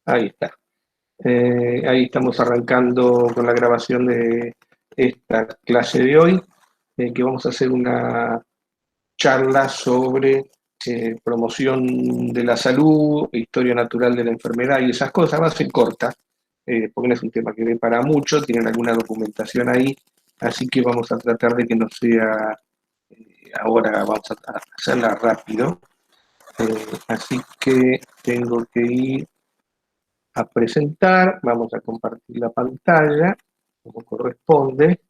Ahí está. Ahí estamos arrancando con la grabación de esta clase de hoy, que vamos a hacer una charla sobre promoción de la salud, historia natural de la enfermedad y esas cosas. Va a ser corta, porque no es un tema que dé para mucho, tienen alguna documentación ahí, así que vamos a tratar de que no sea, ahora vamos a hacerla rápido. Así que tengo que ir a presentar, vamos a compartir la pantalla como corresponde,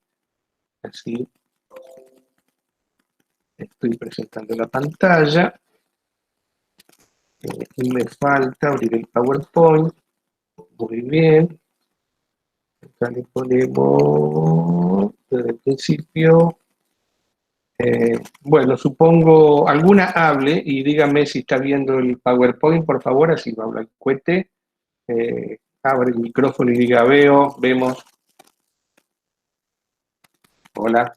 así estoy presentando la pantalla, y me falta abrir el PowerPoint, muy bien, acá le ponemos desde el principio, bueno, supongo alguna hable y dígame si está viendo el PowerPoint, por favor, así va a hablar el cohete, abre el micrófono y diga veo, vemos, hola,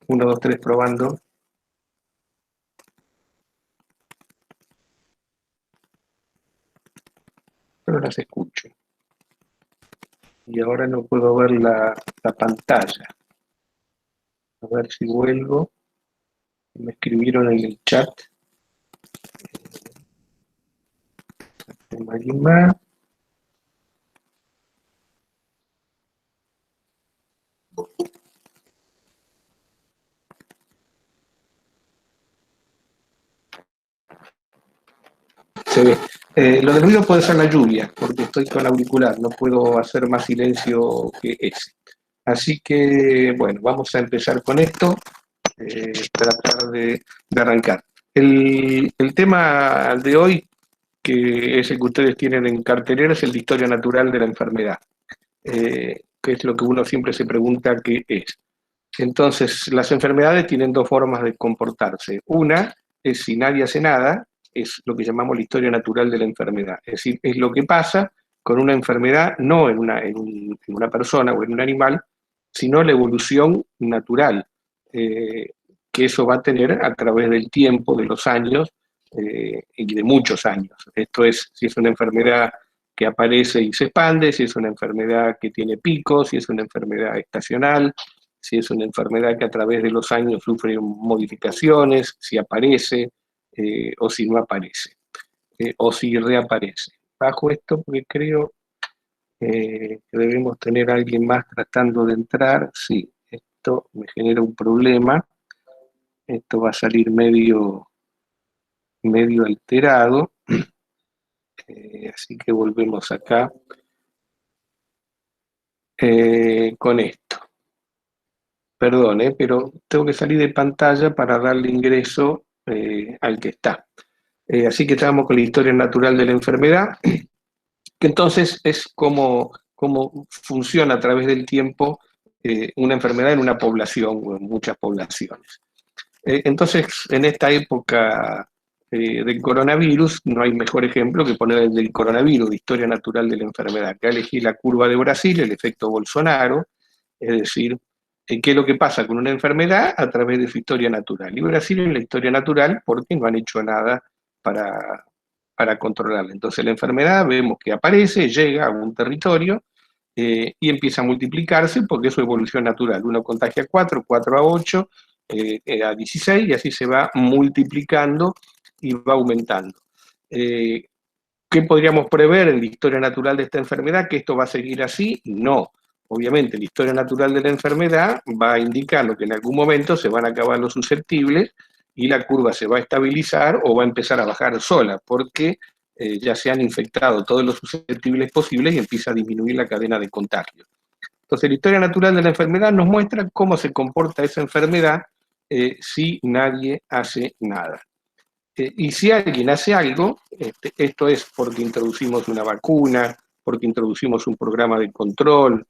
1, 2, 3 probando. Pero las escucho. Y ahora no puedo ver la pantalla. A ver si vuelvo. Me escribieron en el chat. Marima. Se ve. Lo del ruido puede ser la lluvia, porque estoy con auricular, no puedo hacer más silencio que ese. Así que, bueno, vamos a empezar con esto, tratar de arrancar. El tema de hoy, que es el que ustedes tienen en cartelera, es el de historia natural de la enfermedad, que es lo que uno siempre se pregunta qué es. Entonces, las enfermedades tienen dos formas de comportarse. Una es si nadie hace nada, es lo que llamamos la historia natural de la enfermedad. Es decir, es lo que pasa con una enfermedad, no en una persona o en un animal, sino la evolución natural, que eso va a tener a través del tiempo, de los años, y de muchos años. Esto es, si es una enfermedad que aparece y se expande, si es una enfermedad que tiene picos, si es una enfermedad estacional, si es una enfermedad que a través de los años sufre modificaciones, si aparece o si no aparece, o si reaparece. Bajo esto porque creo que debemos tener a alguien más tratando de entrar. Sí, esto me genera un problema. Esto va a salir medio alterado. Así que volvemos acá con esto. Perdón, pero tengo que salir de pantalla para darle ingreso al que está. Así que estamos con la historia natural de la enfermedad, que entonces es cómo funciona a través del tiempo una enfermedad en una población o en muchas poblaciones. Entonces, en esta época del coronavirus, no hay mejor ejemplo que poner el del coronavirus, de historia natural de la enfermedad. Acá elegí la curva de Brasil, el efecto Bolsonaro, es decir, qué es lo que pasa con una enfermedad a través de su historia natural. Y Brasil es la historia natural porque no han hecho nada para controlarla. Entonces la enfermedad vemos que aparece, llega a un territorio y empieza a multiplicarse porque es su evolución natural. Uno contagia a 4, 4 a 8, a 16 y así se va multiplicando y va aumentando. ¿Qué podríamos prever en la historia natural de esta enfermedad? ¿Que esto va a seguir así? No. Obviamente la historia natural de la enfermedad va indicando que en algún momento se van a acabar los susceptibles y la curva se va a estabilizar o va a empezar a bajar sola, porque ya se han infectado todos los susceptibles posibles y empieza a disminuir la cadena de contagio. Entonces la historia natural de la enfermedad nos muestra cómo se comporta esa enfermedad si nadie hace nada. Y si alguien hace algo, esto es porque introducimos una vacuna, porque introducimos un programa de control,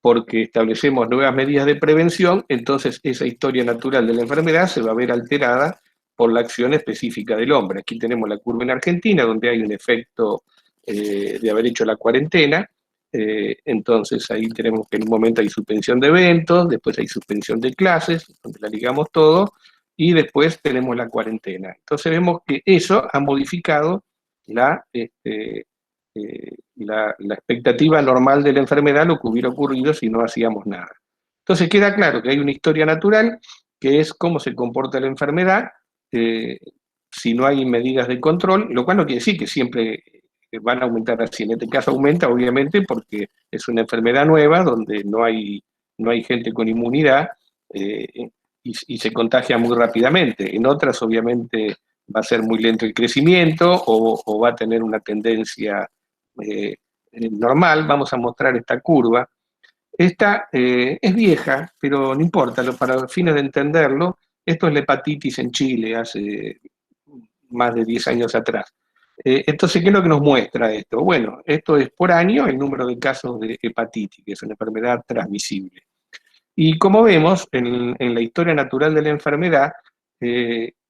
porque establecemos nuevas medidas de prevención, entonces esa historia natural de la enfermedad se va a ver alterada por la acción específica del hombre. Aquí tenemos la curva en Argentina, donde hay un efecto de haber hecho la cuarentena, entonces ahí tenemos que en un momento hay suspensión de eventos, después hay suspensión de clases, donde la ligamos todo, y después tenemos la cuarentena. Entonces vemos que eso ha modificado la expectativa normal de la enfermedad, lo que hubiera ocurrido si no hacíamos nada. Entonces queda claro que hay una historia natural, que es cómo se comporta la enfermedad, si no hay medidas de control, lo cual no quiere decir que siempre van a aumentar así. En este caso aumenta, obviamente, porque es una enfermedad nueva, donde no hay gente con inmunidad, y se contagia muy rápidamente. En otras, obviamente, va a ser muy lento el crecimiento o va a tener una tendencia normal. Vamos a mostrar esta curva. Esta es vieja, pero no importa, para fines de entenderlo, esto es la hepatitis en Chile hace más de 10 años atrás. Entonces, ¿qué es lo que nos muestra esto? Bueno, esto es por año el número de casos de hepatitis, que es una enfermedad transmisible. Y como vemos, en la historia natural de la enfermedad,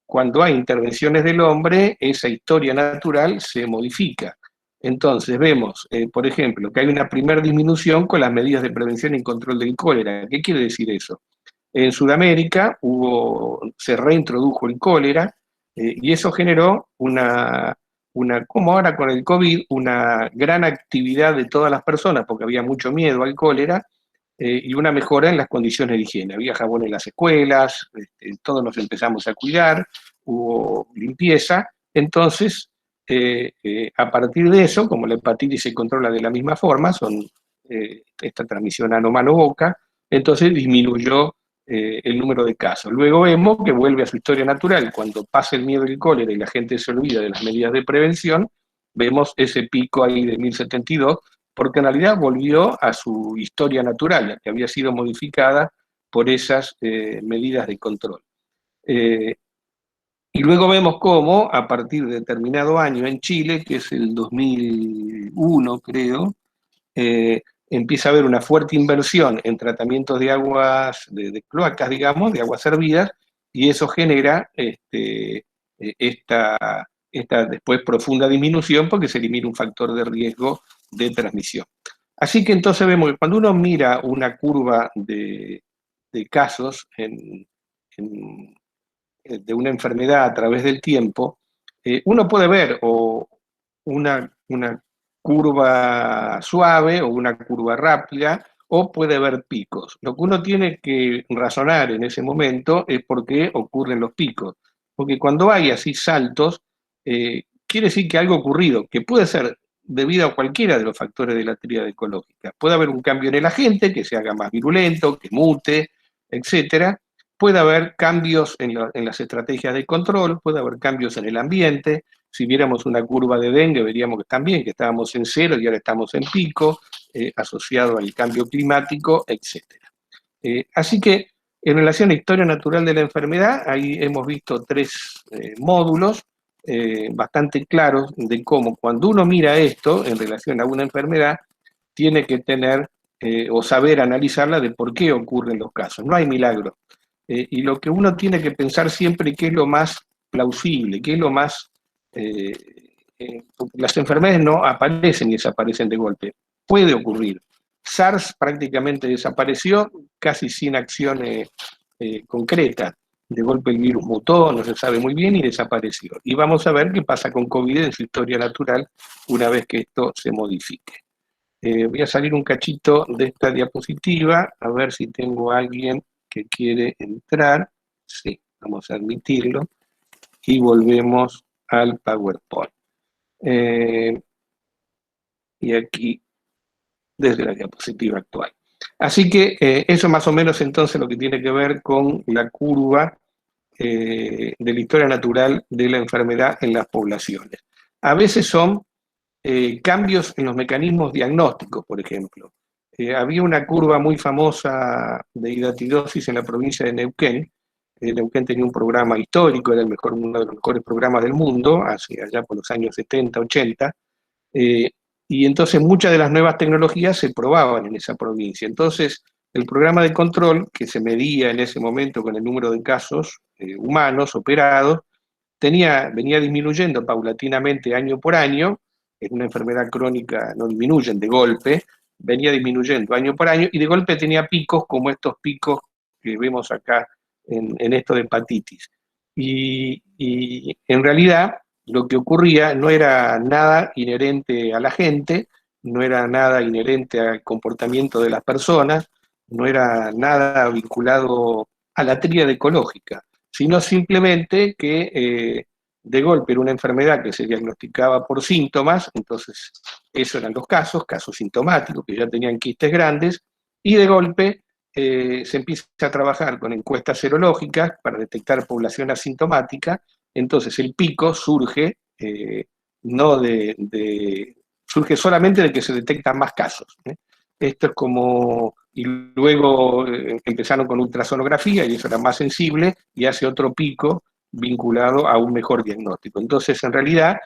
cuando hay intervenciones del hombre, esa historia natural se modifica. Entonces vemos, por ejemplo, que hay una primera disminución con las medidas de prevención y control del cólera. ¿Qué quiere decir eso? En Sudamérica se reintrodujo el cólera, y eso generó como ahora con el COVID, una gran actividad de todas las personas, porque había mucho miedo al cólera, y una mejora en las condiciones de higiene. Había jabón en las escuelas, todos nos empezamos a cuidar, hubo limpieza. Entonces, a partir de eso, como la hepatitis se controla de la misma forma, esta transmisión ano-mano-boca, entonces disminuyó el número de casos. Luego vemos que vuelve a su historia natural. Cuando pasa el miedo y el cólera y la gente se olvida de las medidas de prevención, vemos ese pico ahí de 1072, porque en realidad volvió a su historia natural, que había sido modificada por esas medidas de control. Y luego vemos cómo, a partir de determinado año en Chile, que es el 2001, creo, empieza a haber una fuerte inversión en tratamientos de aguas, de cloacas, digamos, de aguas servidas, y eso genera esta después profunda disminución porque se elimina un factor de riesgo de transmisión. Así que entonces vemos que cuando uno mira una curva de casos de una enfermedad a través del tiempo, uno puede ver o una curva suave o una curva rápida, o puede ver picos. Lo que uno tiene que razonar en ese momento es por qué ocurren los picos. Porque cuando hay así saltos, quiere decir que algo ha ocurrido, que puede ser debido a cualquiera de los factores de la tríada ecológica. Puede haber un cambio en el agente, que se haga más virulento, que mute, etcétera. Puede haber cambios en las estrategias de control, puede haber cambios en el ambiente. Si viéramos una curva de dengue, veríamos que también, que estábamos en cero y ahora estamos en pico, asociado al cambio climático, etc. Así que, en relación a la historia natural de la enfermedad, ahí hemos visto tres módulos bastante claros de cómo, cuando uno mira esto en relación a una enfermedad, tiene que tener o saber analizarla de por qué ocurren los casos. No hay milagro. Y lo que uno tiene que pensar siempre, qué es lo más plausible, qué es lo más... las enfermedades no aparecen y desaparecen de golpe. Puede ocurrir. SARS prácticamente desapareció casi sin acciones concretas. De golpe el virus mutó, no se sabe muy bien, y desapareció. Y vamos a ver qué pasa con COVID en su historia natural una vez que esto se modifique. Voy a salir un cachito de esta diapositiva, a ver si tengo a alguien que quiere entrar. Sí, vamos a admitirlo. Y volvemos al PowerPoint. Y aquí, desde la diapositiva actual. Así que eso más o menos entonces lo que tiene que ver con la curva de la historia natural de la enfermedad en las poblaciones. A veces son cambios en los mecanismos diagnósticos, por ejemplo. Había una curva muy famosa de hidatidosis en la provincia de Neuquén. Neuquén tenía un programa histórico, era uno de los mejores programas del mundo, allá por los años 70, 80, y entonces muchas de las nuevas tecnologías se probaban en esa provincia. Entonces, el programa de control, que se medía en ese momento con el número de casos humanos operados, venía disminuyendo paulatinamente año por año. Es una enfermedad crónica, no disminuyen de golpe, venía disminuyendo año por año, y de golpe tenía picos como estos picos que vemos acá en esto de hepatitis. Y en realidad lo que ocurría no era nada inherente a la gente, no era nada inherente al comportamiento de las personas, no era nada vinculado a la tríada ecológica, sino simplemente que de golpe era una enfermedad que se diagnosticaba por síntomas, entonces esos eran los casos sintomáticos, que ya tenían quistes grandes, y de golpe se empieza a trabajar con encuestas serológicas para detectar población asintomática, entonces el pico surge, no surge solamente de que se detectan más casos. Esto es como, y luego empezaron con ultrasonografía, y eso era más sensible, y hace otro pico vinculado a un mejor diagnóstico. Entonces, en realidad,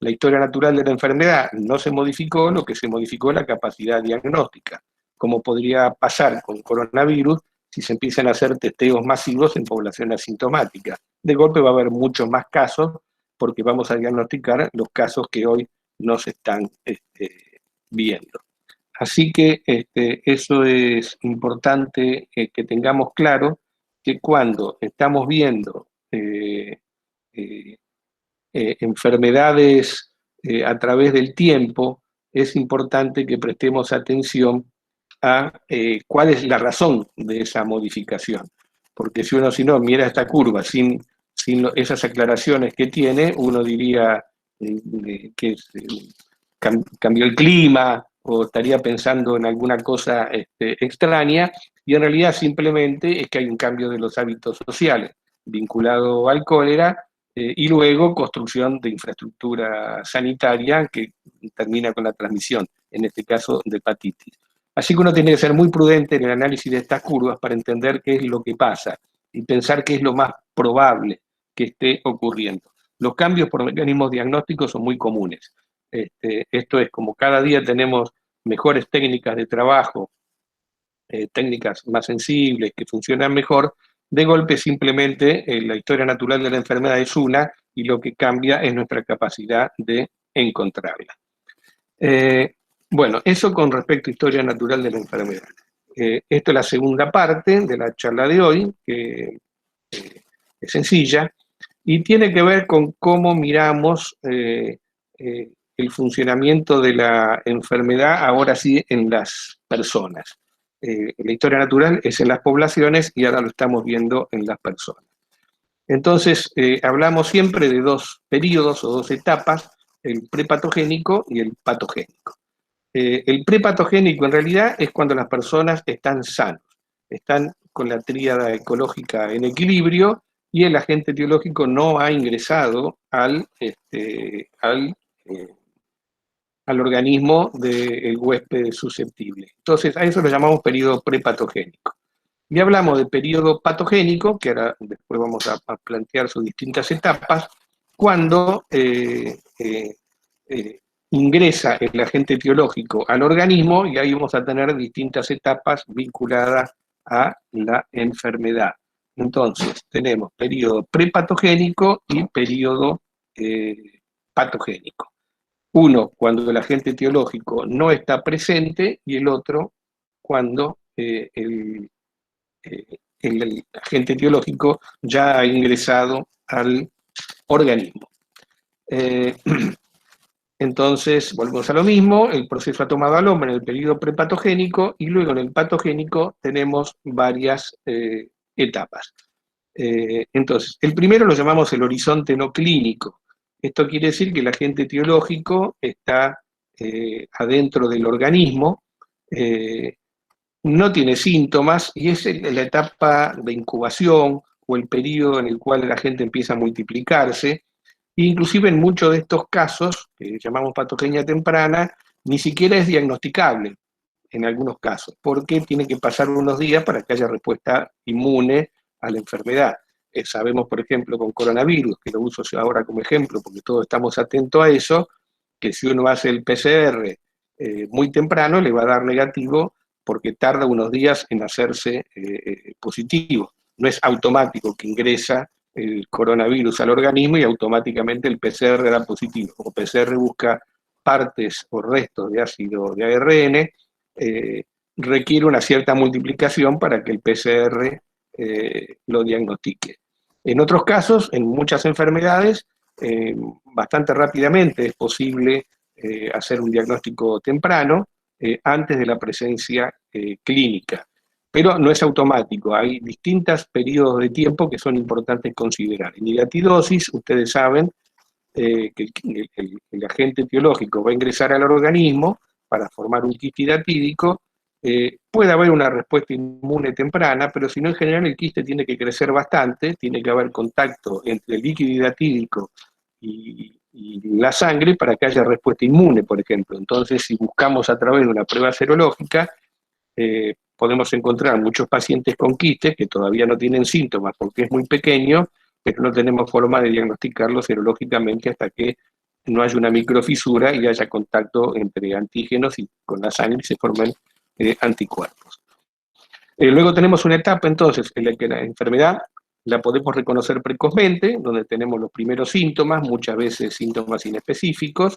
la historia natural de la enfermedad no se modificó, lo que se modificó es la capacidad diagnóstica, como podría pasar con coronavirus si se empiezan a hacer testeos masivos en población asintomática. De golpe va a haber muchos más casos porque vamos a diagnosticar los casos que hoy no se están viendo. Así que eso es importante que tengamos claro que cuando estamos viendo enfermedades a través del tiempo, es importante que prestemos atención a cuál es la razón de esa modificación. Porque si no mira esta curva sin esas aclaraciones que tiene, uno diría que cambió el clima o estaría pensando en alguna cosa extraña, y en realidad simplemente es que hay un cambio de los hábitos sociales vinculado al cólera, y luego construcción de infraestructura sanitaria que termina con la transmisión, en este caso de hepatitis. Así que uno tiene que ser muy prudente en el análisis de estas curvas para entender qué es lo que pasa y pensar qué es lo más probable que esté ocurriendo. Los cambios por mecanismos diagnósticos son muy comunes. Esto es como cada día tenemos mejores técnicas de trabajo, técnicas más sensibles, que funcionan mejor, de golpe simplemente la historia natural de la enfermedad es una y lo que cambia es nuestra capacidad de encontrarla. Bueno, eso con respecto a historia natural de la enfermedad. Esto es la segunda parte de la charla de hoy, que es sencilla, y tiene que ver con cómo miramos el funcionamiento de la enfermedad ahora sí en las personas. La historia natural es en las poblaciones y ahora lo estamos viendo en las personas. Entonces, hablamos siempre de dos periodos o dos etapas, el prepatogénico y el patogénico. El prepatogénico en realidad es cuando las personas están sanos, están con la tríada ecológica en equilibrio y el agente etiológico no ha ingresado al organismo del huésped susceptible. Entonces, a eso lo llamamos periodo prepatogénico. Y hablamos de periodo patogénico, que ahora después vamos a plantear sus distintas etapas, cuando ingresa el agente etiológico al organismo, y ahí vamos a tener distintas etapas vinculadas a la enfermedad. Entonces, tenemos periodo prepatogénico y periodo patogénico. Uno cuando el agente etiológico no está presente y el otro cuando el agente etiológico ya ha ingresado al organismo. Entonces, volvemos a lo mismo, el proceso ha tomado al hombre en el periodo prepatogénico y luego en el patogénico tenemos varias etapas. Entonces, el primero lo llamamos el horizonte no clínico. Esto quiere decir que el agente etiológico está adentro del organismo, no tiene síntomas y es la etapa de incubación o el periodo en el cual el agente empieza a multiplicarse. Inclusive en muchos de estos casos, que llamamos patogenia temprana, ni siquiera es diagnosticable en algunos casos, porque tiene que pasar unos días para que haya respuesta inmune a la enfermedad. Sabemos, por ejemplo, con coronavirus, que lo uso ahora como ejemplo, porque todos estamos atentos a eso, que si uno hace el PCR muy temprano, le va a dar negativo, porque tarda unos días en hacerse positivo. No es automático que ingresa el coronavirus al organismo y automáticamente el PCR da positivo. Como PCR busca partes o restos de ácido de ARN, requiere una cierta multiplicación para que el PCR lo diagnostique. En otros casos, en muchas enfermedades, bastante rápidamente es posible hacer un diagnóstico temprano antes de la presencia clínica. Pero no es automático, hay distintos periodos de tiempo que son importantes considerar. En hidatidosis, ustedes saben que el agente etiológico va a ingresar al organismo para formar un quiste hidatídico. Puede haber una respuesta inmune temprana, pero si no, en general el quiste tiene que crecer bastante, tiene que haber contacto entre el líquido hidatídico y la sangre para que haya respuesta inmune, por ejemplo. Entonces, si buscamos a través de una prueba serológica, podemos encontrar muchos pacientes con quistes que todavía no tienen síntomas porque es muy pequeño, pero no tenemos forma de diagnosticarlo serológicamente hasta que no haya una microfisura y haya contacto entre antígenos y con la sangre y se formen anticuerpos. Luego tenemos una etapa entonces en la que la enfermedad la podemos reconocer precozmente, donde tenemos los primeros síntomas, muchas veces síntomas inespecíficos.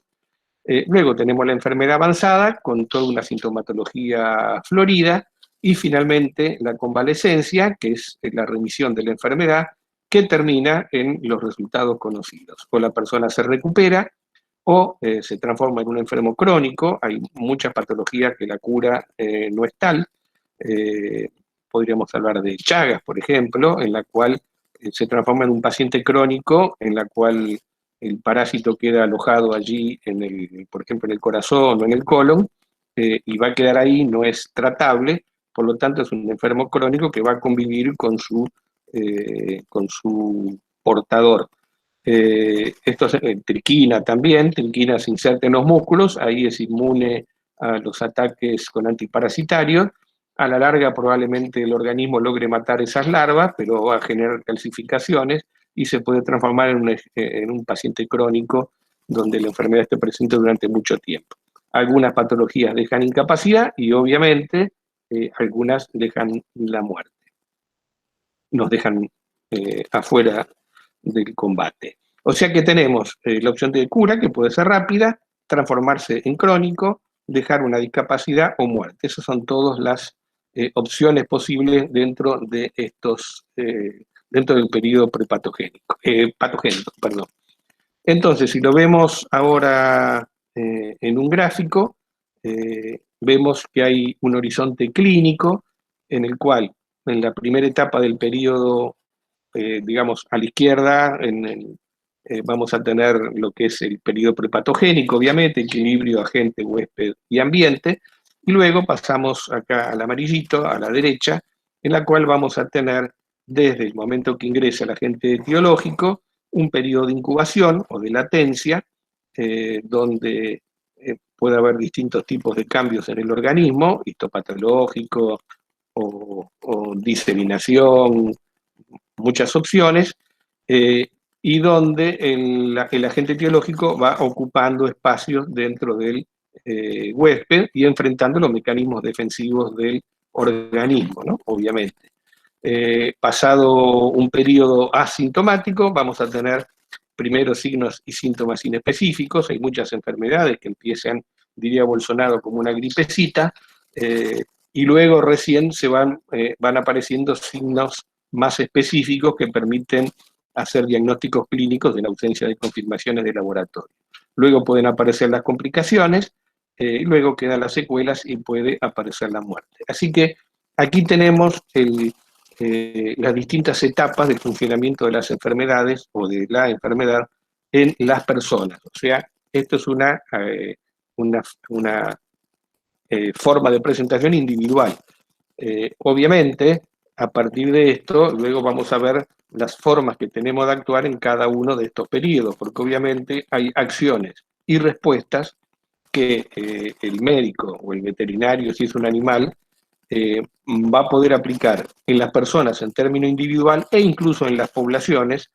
Luego tenemos la enfermedad avanzada con toda una sintomatología florida y finalmente la convalescencia, que es la remisión de la enfermedad, que termina en los resultados conocidos. O la persona se recupera o se transforma en un enfermo crónico. Hay muchas patologías que la cura no es tal. Podríamos hablar de Chagas, por ejemplo, en la cual se transforma en un paciente crónico, en la cual el parásito queda alojado allí, por ejemplo, en el corazón o en el colon, y va a quedar ahí, no es tratable, por lo tanto es un enfermo crónico que va a convivir con su portador. Esto es triquina también, triquina se inserta en los músculos, ahí es inmune a los ataques con antiparasitarios. A la larga probablemente el organismo logre matar esas larvas, pero va a generar calcificaciones y se puede transformar en un paciente crónico donde la enfermedad esté presente durante mucho tiempo. Algunas patologías dejan incapacidad y obviamente algunas dejan la muerte. Nos dejan afuera del combate. O sea que tenemos la opción de cura, que puede ser rápida, transformarse en crónico, dejar una discapacidad o muerte. Esas son todas las opciones posibles dentro de dentro del periodo prepatogénico, patogénico, perdón. Entonces, si lo vemos ahora en un gráfico, vemos que hay un horizonte clínico en el cual en la primera etapa del periodo, digamos, a la izquierda, vamos a tener lo que es el periodo prepatogénico, obviamente, equilibrio agente, huésped y ambiente, y luego pasamos acá al amarillito, a la derecha, en la cual vamos a tener desde el momento que ingresa el agente etiológico, un periodo de incubación o de latencia, donde puede haber distintos tipos de cambios en el organismo, histopatológico o diseminación, muchas opciones, y donde el agente etiológico va ocupando espacios dentro del huésped y enfrentando los mecanismos defensivos del organismo, ¿no? Obviamente. Pasado un periodo asintomático, vamos a tener primero signos y síntomas inespecíficos. Hay muchas enfermedades que empiezan, diría Bolsonaro, como una gripecita, y luego recién van apareciendo signos más específicos que permiten hacer diagnósticos clínicos de la ausencia de confirmaciones de laboratorio. Luego pueden aparecer las complicaciones, luego quedan las secuelas y puede aparecer la muerte. Así que aquí tenemos las distintas etapas del funcionamiento de las enfermedades o de la enfermedad en las personas. O sea, esto es una forma de presentación individual. Obviamente, a partir de esto, luego vamos a ver las formas que tenemos de actuar en cada uno de estos periodos, porque obviamente hay acciones y respuestas que el médico o el veterinario, si es un animal, va a poder aplicar en las personas en término individual e incluso en las poblaciones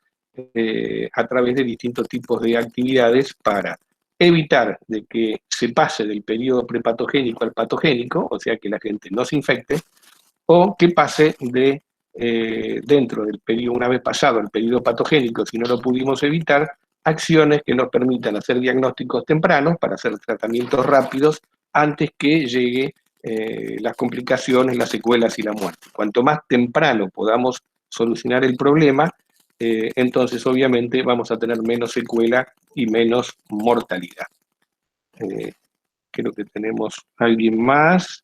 a través de distintos tipos de actividades para evitar de que se pase del periodo prepatogénico al patogénico, o sea que la gente no se infecte, o que pase dentro del periodo, una vez pasado el periodo patogénico, si no lo pudimos evitar, acciones que nos permitan hacer diagnósticos tempranos para hacer tratamientos rápidos antes que llegue las complicaciones, las secuelas y la muerte. Cuanto más temprano podamos solucionar el problema, entonces obviamente vamos a tener menos secuela y menos mortalidad. Creo que tenemos alguien más.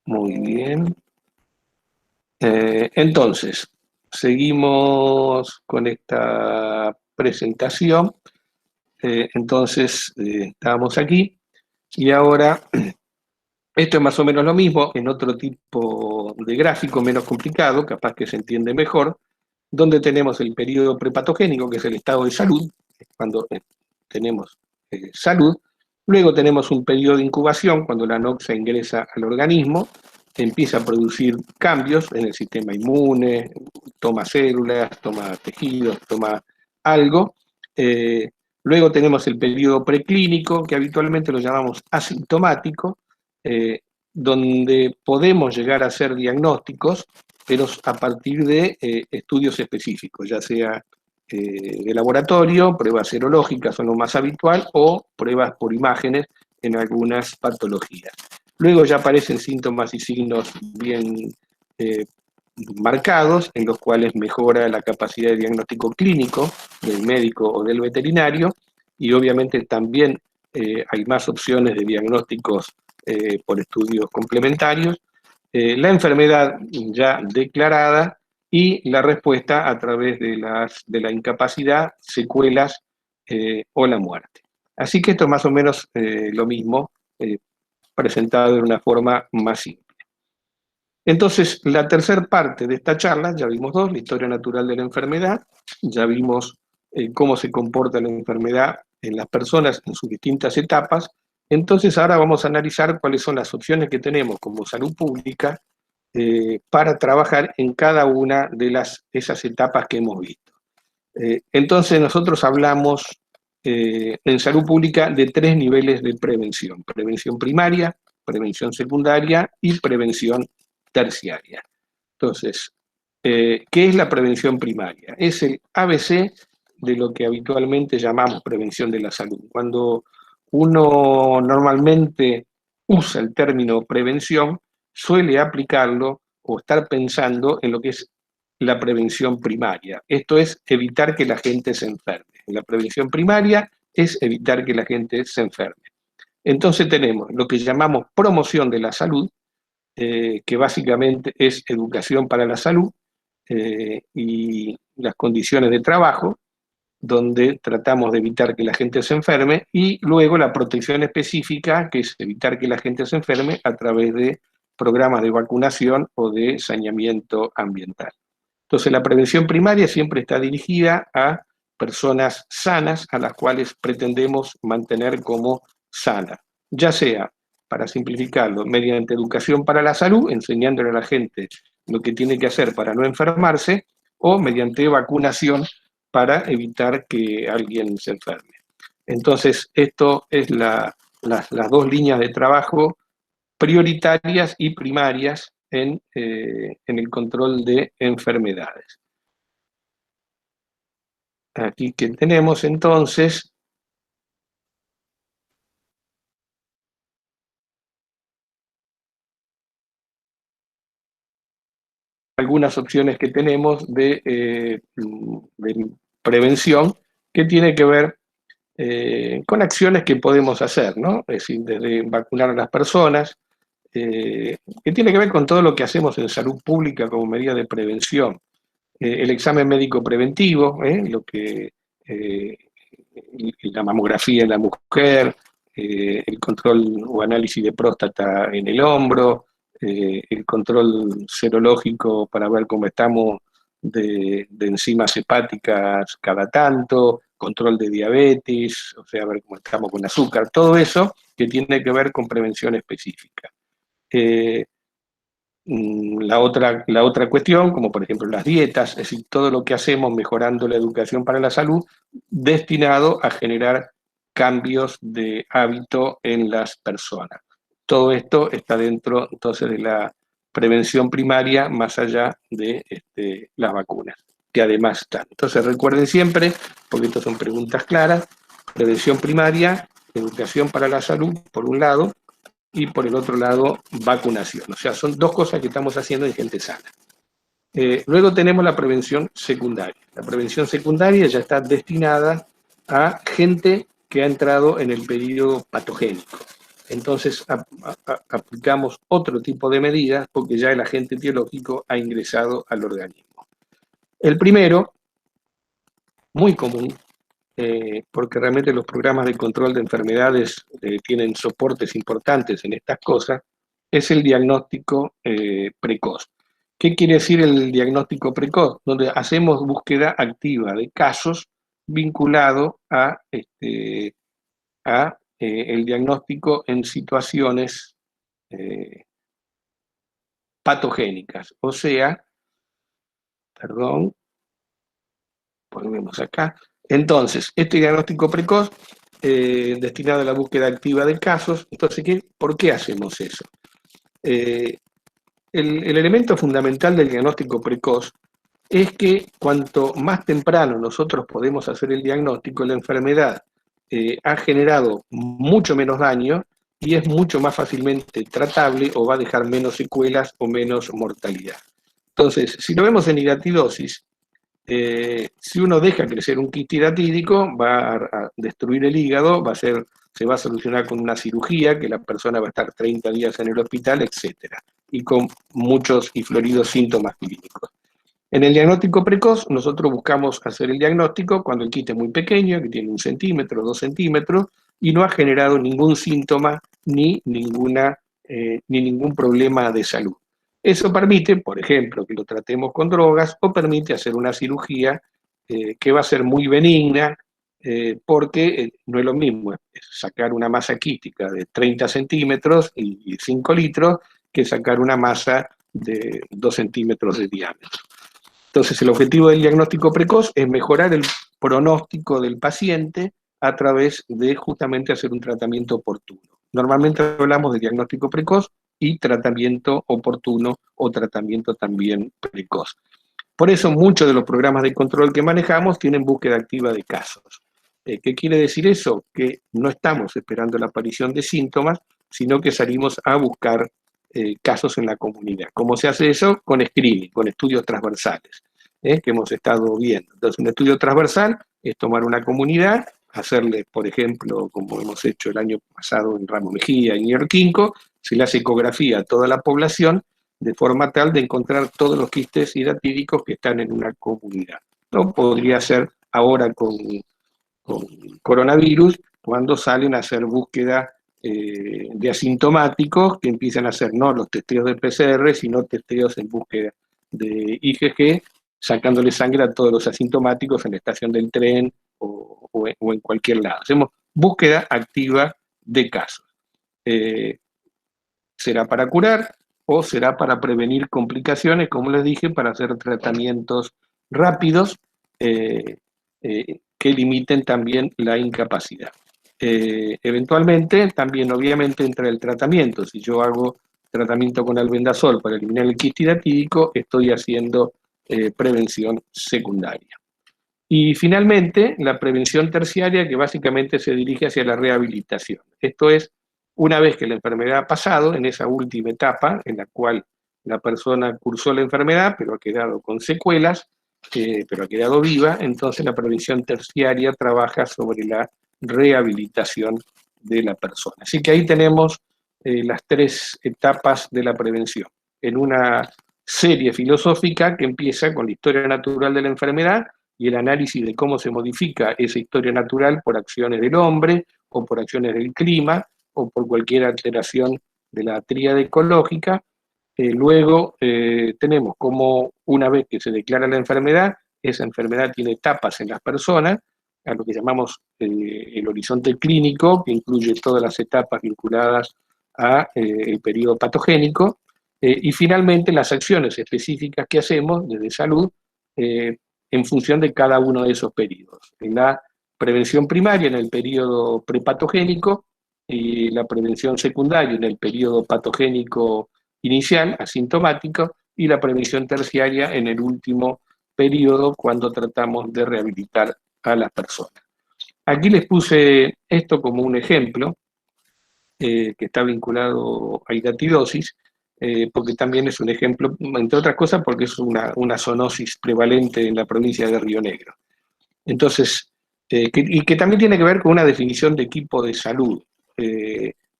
Muy bien. Entonces, seguimos con esta presentación. Entonces, estábamos aquí y ahora esto es más o menos lo mismo en otro tipo de gráfico menos complicado, capaz que se entiende mejor, donde tenemos el periodo prepatogénico, que es el estado de salud, cuando tenemos salud. Luego tenemos un periodo de incubación, cuando la noxa ingresa al organismo, empieza a producir cambios en el sistema inmune, toma células, toma tejidos, toma algo. Luego tenemos el periodo preclínico, que habitualmente lo llamamos asintomático, donde podemos llegar a hacer diagnósticos, pero a partir de estudios específicos, ya sea de laboratorio, pruebas serológicas son lo más habitual, o pruebas por imágenes en algunas patologías. Luego ya aparecen síntomas y signos bien marcados, en los cuales mejora la capacidad de diagnóstico clínico del médico o del veterinario, y obviamente también hay más opciones de diagnósticos por estudios complementarios, la enfermedad ya declarada y la respuesta a través de la incapacidad, secuelas o la muerte. Así que esto es más o menos lo mismo, presentado de una forma más simple. Entonces, la tercera parte de esta charla, ya vimos dos, la historia natural de la enfermedad, ya vimos cómo se comporta la enfermedad en las personas en sus distintas etapas. Entonces, ahora vamos a analizar cuáles son las opciones que tenemos como salud pública para trabajar en cada una de esas etapas que hemos visto. Entonces, nosotros hablamos en salud pública de 3 niveles de prevención: prevención primaria, prevención secundaria y prevención terciaria. Entonces, ¿qué es la prevención primaria? Es el ABC de lo que habitualmente llamamos prevención de la salud. Cuando uno normalmente usa el término prevención, suele aplicarlo o estar pensando en lo que es la prevención primaria. Esto es evitar que la gente se enferme. La prevención primaria es evitar que la gente se enferme. Entonces tenemos lo que llamamos promoción de la salud, que básicamente es educación para la salud y las condiciones de trabajo, donde tratamos de evitar que la gente se enferme, y luego la protección específica, que es evitar que la gente se enferme a través de programas de vacunación o de saneamiento ambiental. Entonces, la prevención primaria siempre está dirigida a personas sanas, a las cuales pretendemos mantener como sanas, ya sea, para simplificarlo, mediante educación para la salud, enseñándole a la gente lo que tiene que hacer para no enfermarse, o mediante vacunación para evitar que alguien se enferme. Entonces, esto es las 2 líneas de trabajo prioritarias y primarias en el control de enfermedades. Aquí que tenemos entonces algunas opciones que tenemos de prevención, que tiene que ver con acciones que podemos hacer, ¿no? Es decir, desde vacunar a las personas, que tiene que ver con todo lo que hacemos en salud pública como medida de prevención. El examen médico preventivo, lo que la mamografía en la mujer, el control o análisis de próstata en el hombro, el control serológico para ver cómo estamos de enzimas hepáticas cada tanto, control de diabetes, o sea, ver cómo estamos con azúcar, todo eso que tiene que ver con prevención específica. La otra cuestión, como por ejemplo las dietas, es decir, todo lo que hacemos mejorando la educación para la salud, destinado a generar cambios de hábito en las personas. Todo esto está dentro entonces de la prevención primaria, más allá de las vacunas, que además están. Entonces recuerden siempre, porque estas son preguntas claras: prevención primaria, educación para la salud, por un lado, y por el otro lado, vacunación. O sea, son 2 cosas que estamos haciendo en gente sana. Luego tenemos la prevención secundaria. La prevención secundaria ya está destinada a gente que ha entrado en el periodo patogénico. Entonces aplicamos otro tipo de medidas porque ya el agente etiológico ha ingresado al organismo. El primero, muy común, porque realmente los programas de control de enfermedades tienen soportes importantes en estas cosas, es el diagnóstico precoz. ¿Qué quiere decir el diagnóstico precoz? Donde hacemos búsqueda activa de casos vinculado a el diagnóstico en situaciones patogénicas. O sea, perdón, ponemos acá. Entonces, este diagnóstico precoz destinado a la búsqueda activa de casos, entonces, ¿por qué hacemos eso? El elemento fundamental del diagnóstico precoz es que cuanto más temprano nosotros podemos hacer el diagnóstico, la enfermedad ha generado mucho menos daño y es mucho más fácilmente tratable o va a dejar menos secuelas o menos mortalidad. Entonces, si lo vemos en hidatidosis, si uno deja crecer un quiste hidatídico, va a destruir el hígado, se va a solucionar con una cirugía, que la persona va a estar 30 días en el hospital, etc. Y con muchos y floridos síntomas clínicos. En el diagnóstico precoz, nosotros buscamos hacer el diagnóstico cuando el quiste es muy pequeño, que tiene 1 centímetro, 2 centímetros, y no ha generado ningún síntoma ni ningún problema de salud. Eso permite, por ejemplo, que lo tratemos con drogas o permite hacer una cirugía que va a ser muy benigna, porque no es lo mismo sacar una masa quística de 30 centímetros y 5 litros que sacar una masa de 2 centímetros de diámetro. Entonces, el objetivo del diagnóstico precoz es mejorar el pronóstico del paciente a través de justamente hacer un tratamiento oportuno. Normalmente hablamos de diagnóstico precoz y tratamiento oportuno o tratamiento también precoz. Por eso muchos de los programas de control que manejamos tienen búsqueda activa de casos. ¿Qué quiere decir eso? Que no estamos esperando la aparición de síntomas, sino que salimos a buscar casos en la comunidad. ¿Cómo se hace eso? Con screening, con estudios transversales, que hemos estado viendo. Entonces, un estudio transversal es tomar una comunidad, hacerle, por ejemplo, como hemos hecho el año pasado en Ramos Mejía y Ñorquinco, se le hace ecografía a toda la población de forma tal de encontrar todos los quistes hidatídicos que están en una comunidad. ¿No? Podría ser ahora con coronavirus, cuando salen a hacer búsqueda de asintomáticos que empiezan a hacer no los testeos de PCR, sino testeos en búsqueda de IgG, sacándole sangre a todos los asintomáticos en la estación del tren o en cualquier lado. Hacemos búsqueda activa de casos. ¿Será para curar o será para prevenir complicaciones, como les dije, para hacer tratamientos rápidos que limiten también la incapacidad? Eventualmente, también obviamente entra el tratamiento. Si yo hago tratamiento con albendazol para eliminar el quiste hidatídico, estoy haciendo prevención secundaria. Y finalmente, la prevención terciaria, que básicamente se dirige hacia la rehabilitación. Esto es, una vez que la enfermedad ha pasado, en esa última etapa en la cual la persona cursó la enfermedad, pero ha quedado con secuelas, pero ha quedado viva, entonces la prevención terciaria trabaja sobre la rehabilitación de la persona. Así que ahí tenemos las 3 etapas de la prevención, en una serie filosófica que empieza con la historia natural de la enfermedad y el análisis de cómo se modifica esa historia natural por acciones del hombre o por acciones del clima o por cualquier alteración de la tríade ecológica. Luego tenemos como una vez que se declara la enfermedad, esa enfermedad tiene etapas en las personas, a lo que llamamos el horizonte clínico, que incluye todas las etapas vinculadas al periodo patogénico, y finalmente las acciones específicas que hacemos desde salud en función de cada uno de esos periodos. En la prevención primaria, en el periodo prepatogénico, y la prevención secundaria en el periodo patogénico inicial, asintomático, y la prevención terciaria en el último periodo, cuando tratamos de rehabilitar a las personas. Aquí les puse esto como un ejemplo que está vinculado a hidatidosis. porque también es un ejemplo, entre otras cosas, porque es una zoonosis prevalente en la provincia de Río Negro. Entonces, y que también tiene que ver con una definición de equipo de salud.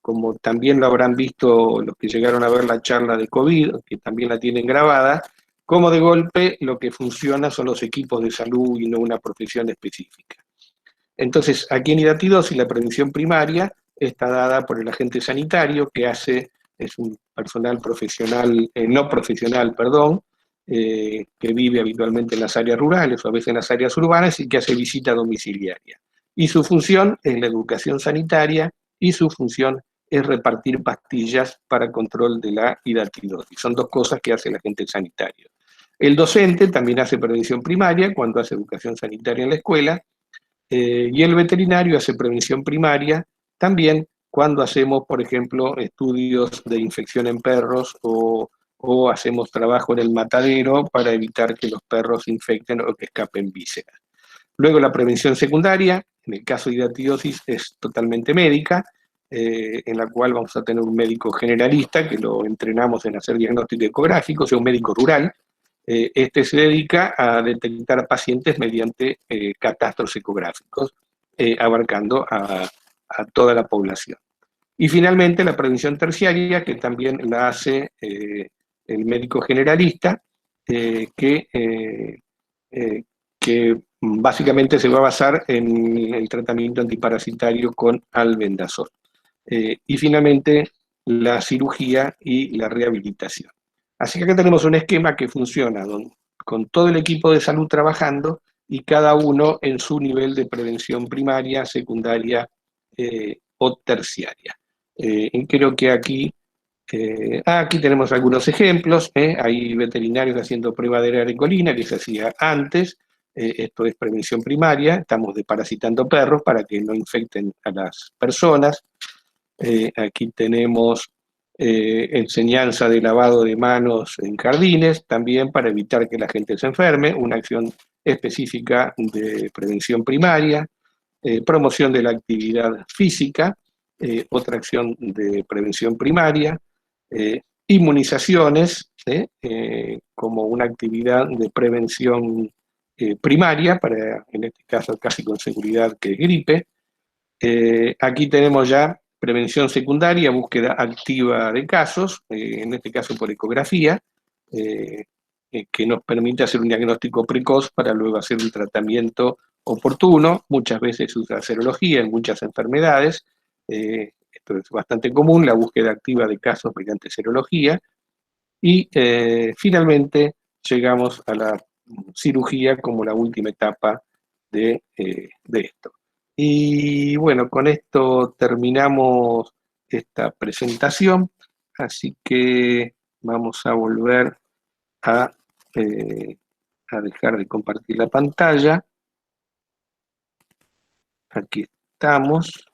Como también lo habrán visto los que llegaron a ver la charla de COVID, que también la tienen grabada, como de golpe lo que funciona son los equipos de salud y no una profesión específica. Entonces, aquí en hidatidosis la prevención primaria está dada por el agente sanitario que es un personal profesional, no profesional, perdón, que vive habitualmente en las áreas rurales o a veces en las áreas urbanas y que hace visita domiciliaria. Y su función es la educación sanitaria y su función es repartir pastillas para control de la hidatidosis. Son dos cosas que hace el agente sanitario. El docente también hace prevención primaria cuando hace educación sanitaria en la escuela, y el veterinario hace prevención primaria también cuando hacemos, por ejemplo, estudios de infección en perros o hacemos trabajo en el matadero para evitar que los perros se infecten o que escapen vísceras. Luego la prevención secundaria, en el caso de hidatidosis, es totalmente médica, en la cual vamos a tener un médico generalista que lo entrenamos en hacer diagnóstico ecográfico, o sea, un médico rural. Este se dedica a detectar pacientes mediante catastros ecográficos, abarcando a toda la población. Y finalmente la prevención terciaria, que también la hace el médico generalista, eh, que, eh, que básicamente se va a basar en el tratamiento antiparasitario con albendazol. Y finalmente la cirugía y la rehabilitación. Así que acá tenemos un esquema que funciona con todo el equipo de salud trabajando y cada uno en su nivel de prevención primaria, secundaria o terciaria. Creo que aquí tenemos algunos ejemplos. Hay veterinarios haciendo prueba de arecolina que se hacía antes. Esto es prevención primaria. Estamos desparasitando perros para que no infecten a las personas. Aquí tenemos enseñanza de lavado de manos en jardines, también para evitar que la gente se enferme, una acción específica de prevención primaria, promoción de la actividad física, otra acción de prevención primaria, inmunizaciones, como una actividad de prevención primaria, para, en este caso casi con seguridad que es gripe. Aquí tenemos ya prevención secundaria, búsqueda activa de casos, en este caso por ecografía, que nos permite hacer un diagnóstico precoz para luego hacer un tratamiento oportuno. Muchas veces se usa serología en muchas enfermedades. Esto es bastante común, la búsqueda activa de casos mediante serología. Y finalmente llegamos a la cirugía como la última etapa de esto. Y bueno, con esto terminamos esta presentación, así que vamos a volver a, eh, a dejar de compartir la pantalla. Aquí estamos.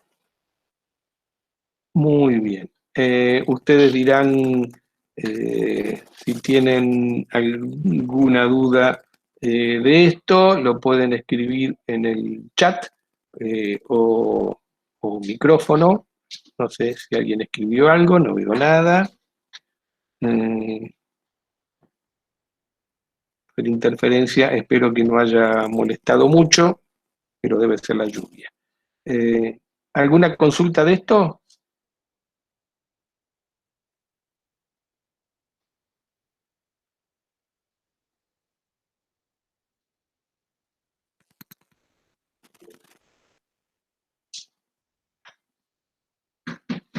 Muy bien. Ustedes dirán si tienen alguna duda de esto, lo pueden escribir en el chat o micrófono. No sé si alguien escribió algo, no veo nada. La interferencia espero que no haya molestado mucho, pero debe ser la lluvia. ¿Alguna consulta de esto?